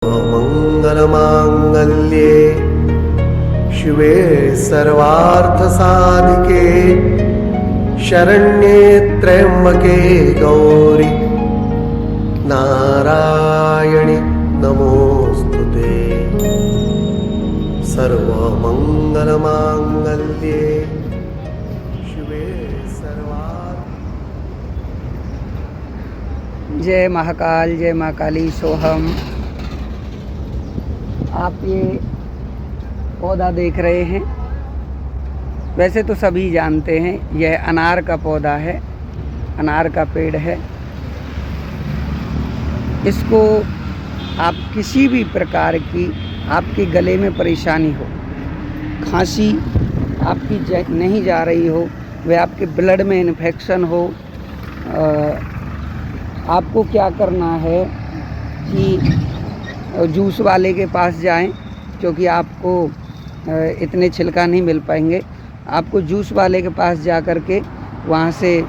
मंगलमांगल्ये शिवे सर्वार्थसाधिके शरण्ये त्र्यंबके गौरी नारायणि नमोस्तुते। सर्वमंगलमांगल्ये शिवे सर्वार्थ। जय महाकाल, जय माँ काली सोहम। आप ये पौधा देख रहे हैं, वैसे तो सभी जानते हैं यह अनार का पौधा है, अनार का पेड़ है। इसको आप किसी भी प्रकार की आपके गले में परेशानी हो, खांसी आपकी नहीं जा रही हो, वह आपके ब्लड में इन्फेक्शन हो, आपको क्या करना है कि जूस वाले के पास जाएं, क्योंकि आपको इतने छिलका नहीं मिल पाएंगे। आपको जूस वाले के पास जा कर के वहाँ से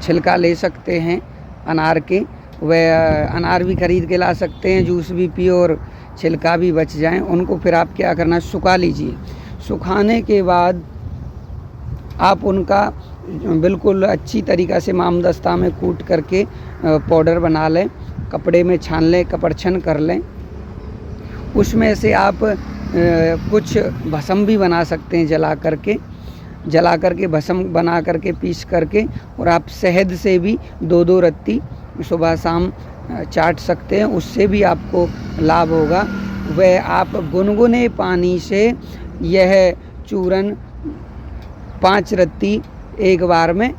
छिलका ले सकते हैं अनार के। वह अनार भी ख़रीद के ला सकते हैं, जूस भी पियो और छिलका भी बच जाएं। उनको फिर आप क्या करना, सुखा लीजिए। सुखाने के बाद आप उनका बिल्कुल अच्छी तरीक़ा से मामदस्ता में कूट करके पाउडर बना लें, कपड़े में छान लें, कपड़छन कर लें। उसमें से आप कुछ भस्म भी बना सकते हैं जला करके भस्म बना करके पीस करके, और आप शहद से भी 2-2 रत्ती सुबह शाम चाट सकते हैं, उससे भी आपको लाभ होगा। वह आप गुनगुने पानी से यह चूरन 5 रत्ती एक बार में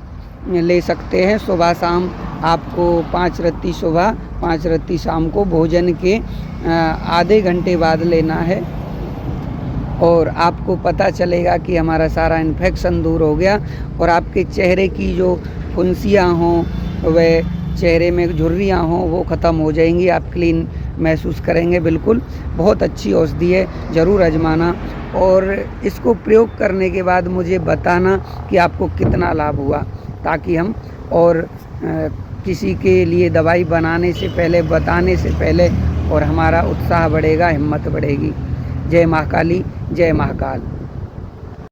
ले सकते हैं। सुबह शाम आपको 5 रत्ती सुबह, 5 रत्ती शाम को भोजन के आधे घंटे बाद लेना है, और आपको पता चलेगा कि हमारा सारा इन्फेक्शन दूर हो गया, और आपके चेहरे की जो फुंसियाँ हों, वह चेहरे में झुर्रियाँ हों, वो ख़त्म हो जाएंगी। आप क्लीन महसूस करेंगे। बिल्कुल बहुत अच्छी औषधि है, ज़रूर आजमाना, और इसको प्रयोग करने के बाद मुझे बताना कि आपको कितना लाभ हुआ, ताकि हम और किसी के लिए दवाई बनाने से पहले, बताने से पहले, और हमारा उत्साह बढ़ेगा, हिम्मत बढ़ेगी। जय महाकाली, जय महाकाल।